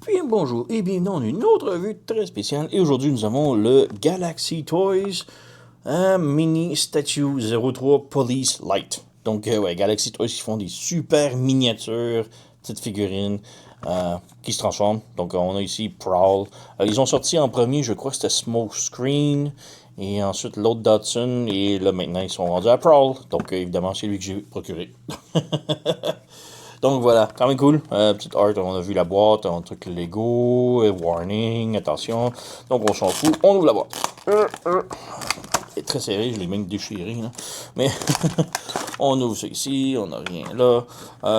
Bien bonjour et bienvenue dans une autre revue très spéciale. Et aujourd'hui, nous avons le Galaxy Toys Mini Statue 03 Police Light. Donc, ouais, Galaxy Toys qui font des super miniatures, petites figurines qui se transforment. Donc, on a ici Prowl. Ils ont sorti en premier, je crois que c'était Smokescreen. Et ensuite l'autre Dodson. Et là, maintenant, ils sont rendus à Prowl. Donc, évidemment, c'est lui que j'ai procuré. Donc voilà, quand même cool. Petite art, on a vu la boîte, un truc Lego, warning, attention. Donc on s'en fout, on ouvre la boîte. C'est très serré, je l'ai même déchiré. Là. Mais on ouvre ça ici, on n'a rien là.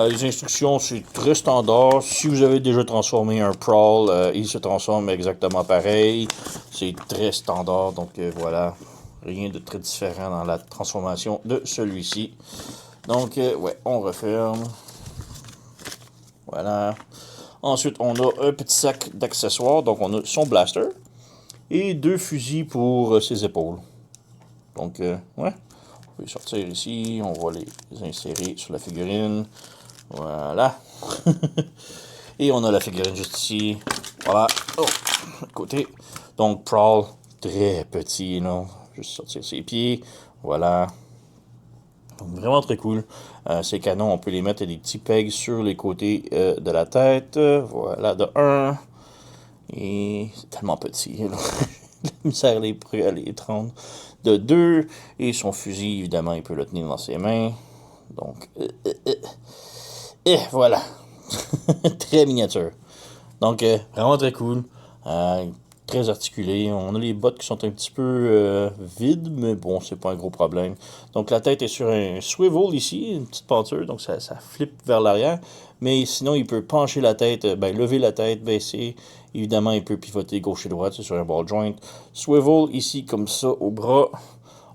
Les instructions, c'est très standard. Si vous avez déjà transformé un Prowl, il se transforme exactement pareil. C'est très standard, donc voilà. Rien de très différent dans la transformation de celui-ci. Donc, ouais, on referme. Voilà. Ensuite, on a un petit sac d'accessoires. Donc, on a son blaster et deux fusils pour ses épaules. Donc, ouais. On peut les sortir ici. On va les insérer sur la figurine. Voilà. Et on a la figurine juste ici. Voilà. Oh, de côté. Donc, Prowl, très petit, là. Juste sortir ses pieds. Voilà. Donc, vraiment très cool. Ces canons, on peut les mettre à des petits pegs sur les côtés de la tête. Voilà, de 1. Et c'est tellement petit. Là. La misère à les prendre. De 2. Et son fusil, évidemment, il peut le tenir dans ses mains. Donc, et voilà. Très miniature. Donc, vraiment très cool. Très articulé. On a les bottes qui sont un petit peu vides, mais bon, c'est pas un gros problème. Donc, la tête est sur un swivel ici, une petite penture, donc ça flippe vers l'arrière. Mais sinon, il peut pencher la tête, lever la tête, baisser. Évidemment, il peut pivoter gauche et droite, c'est sur un ball joint. Swivel ici, comme ça, au bras.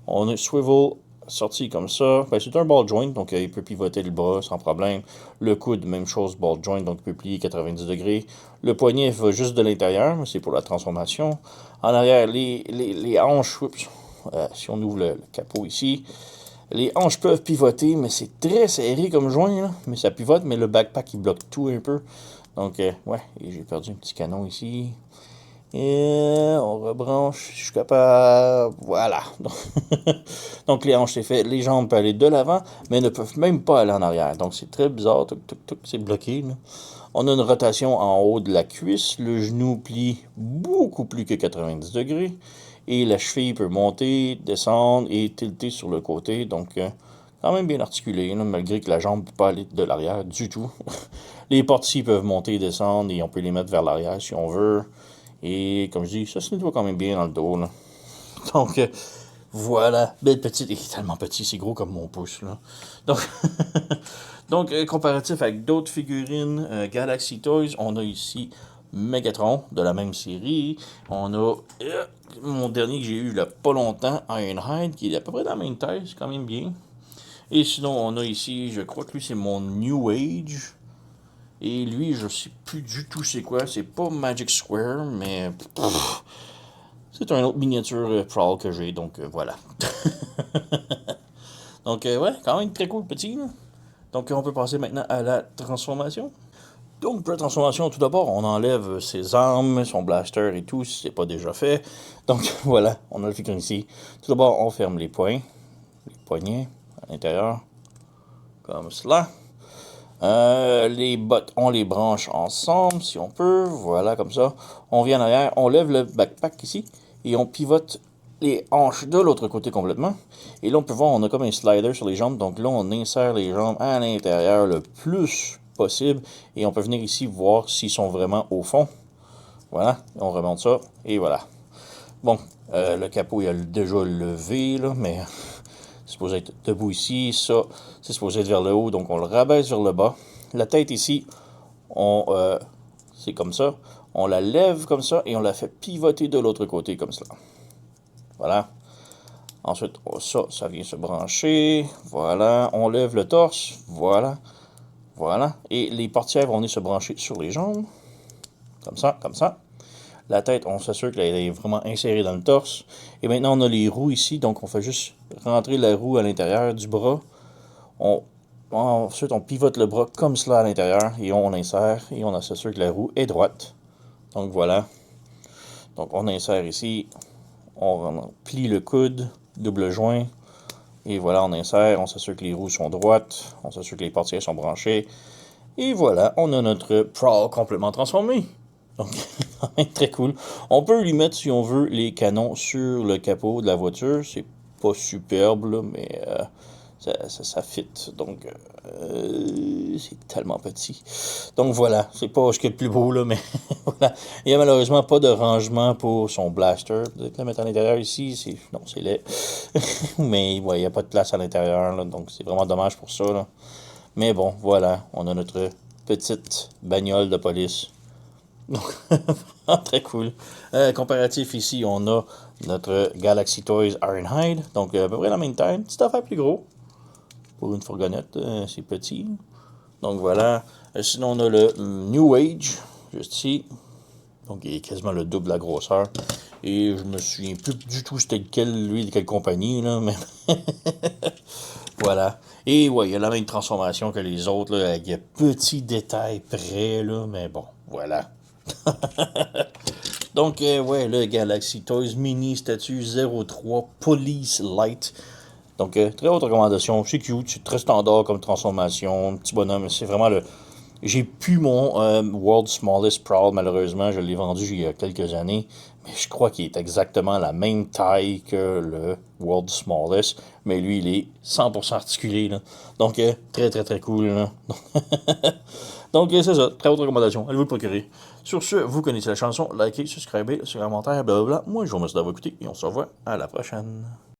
On a swivel sorti comme ça. C'est un ball joint, donc il peut pivoter le bras sans problème. Le coude, même chose, ball joint, donc il peut plier 90 degrés. Le poignet va juste de l'intérieur, mais c'est pour la transformation. En arrière, les hanches, oups, si on ouvre le capot ici, les hanches peuvent pivoter, mais c'est très serré comme joint, là. Mais ça pivote, mais le backpack, il bloque tout un peu. Donc, ouais, et j'ai perdu un petit canon ici. Et on rebranche, je suis capable. Voilà. Donc les hanches, c'est fait. Les jambes peuvent aller de l'avant, mais ne peuvent même pas aller en arrière. Donc c'est très bizarre. C'est bloqué. Là. On a une rotation en haut de la cuisse. Le genou plie beaucoup plus que 90 degrés. Et la cheville peut monter, descendre et tilter sur le côté. Donc quand même bien articulé, là, malgré que la jambe ne peut pas aller de l'arrière du tout. Les portes-ci peuvent monter et descendre et on peut les mettre vers l'arrière si on veut. Et comme je dis, ça se nettoie quand même bien dans le dos. Là. Donc, voilà. Belle petite. Il est tellement petit, c'est gros comme mon pouce. Là. Donc, comparatif avec d'autres figurines Galaxy Toys, on a ici Megatron de la même série. On a mon dernier que j'ai eu il n'y a pas longtemps, Ironhide, qui est à peu près dans la même taille, c'est quand même bien. Et sinon, on a ici, je crois que lui, c'est mon New Age. Et lui, je sais plus du tout c'est quoi. C'est pas Magic Square, mais c'est un autre miniature Prowl que j'ai, donc voilà. Donc ouais, quand même très cool petit. Là. Donc on peut passer maintenant à la transformation. Donc pour la transformation, tout d'abord, on enlève ses armes, son blaster et tout, si c'est pas déjà fait. Donc voilà, on a le figurine ici. Tout d'abord, on ferme les poignets à l'intérieur, comme cela. Les bottes, on les branche ensemble si on peut. Voilà, comme ça. On vient en arrière, on lève le backpack ici et on pivote les hanches de l'autre côté complètement. Et là, on peut voir, on a comme un slider sur les jambes. Donc là, on insère les jambes à l'intérieur le plus possible. Et on peut venir ici voir s'ils sont vraiment au fond. Voilà, on remonte ça et voilà. Bon, le capot, il a déjà levé, là, mais c'est supposé être debout ici. Ça, c'est supposé être vers le haut, donc on le rabaisse vers le bas. La tête ici, c'est comme ça. On la lève comme ça et on la fait pivoter de l'autre côté comme ça. Voilà. Ensuite, ça vient se brancher. Voilà. On lève le torse. Voilà. Voilà. Et les portières vont venir se brancher sur les jambes. Comme ça, comme ça. La tête, on s'assure qu'elle est vraiment insérée dans le torse. Et maintenant, on a les roues ici. Donc, on fait juste rentrer la roue à l'intérieur du bras. Ensuite, on pivote le bras comme cela à l'intérieur. Et on insère. Et on s'assure que la roue est droite. Donc voilà. Donc on insère ici, on plie le coude, double joint, et voilà, on insère, on s'assure que les roues sont droites, on s'assure que les portières sont branchées, et voilà, on a notre Prowl complètement transformé. Donc, très cool. On peut lui mettre, si on veut, les canons sur le capot de la voiture. C'est pas superbe, là, mais ça fit. Donc, c'est tellement petit. Donc voilà, c'est pas ce qu'il y a de plus beau, là, mais voilà. Il n'y a malheureusement pas de rangement pour son blaster. Peut-être le mettre à l'intérieur ici, non, c'est laid. Mais ouais, il n'y a pas de place à l'intérieur, là, donc c'est vraiment dommage pour ça, là. Mais bon, voilà, on a notre petite bagnole de police. Donc, très cool. Comparatif ici, on a notre Galaxy Toys Ironhide. Donc, à peu près la même taille. Petite affaire plus gros. Pour une fourgonnette, c'est petit. Donc, voilà. Sinon, on a le New Age, juste ici. Donc, il est quasiment le double de la grosseur. Et je me souviens plus du tout c'était de quelle compagnie, là, mais voilà. Et ouais, il y a la même transformation que les autres, là, avec des petits détails près, là, mais bon, voilà. Donc, ouais, le Galaxy Toys Mini Statue 03 Police Light. Donc, très haute recommandation. C'est cute, c'est très standard comme transformation. Petit bonhomme, c'est vraiment le. J'ai plus mon World's Smallest Prowl, malheureusement. Je l'ai vendu il y a quelques années. Mais je crois qu'il est exactement la même taille que le World's Smallest. Mais lui, il est 100% articulé, là. Donc, très, très, très cool, là. Donc, c'est ça. Très haute recommandation. Allez vous le procurer. Sur ce, vous connaissez la chanson. Likez, subscribez, sur commentaire, blablabla. Moi, je vous remercie d'avoir écouté et on se revoit à la prochaine.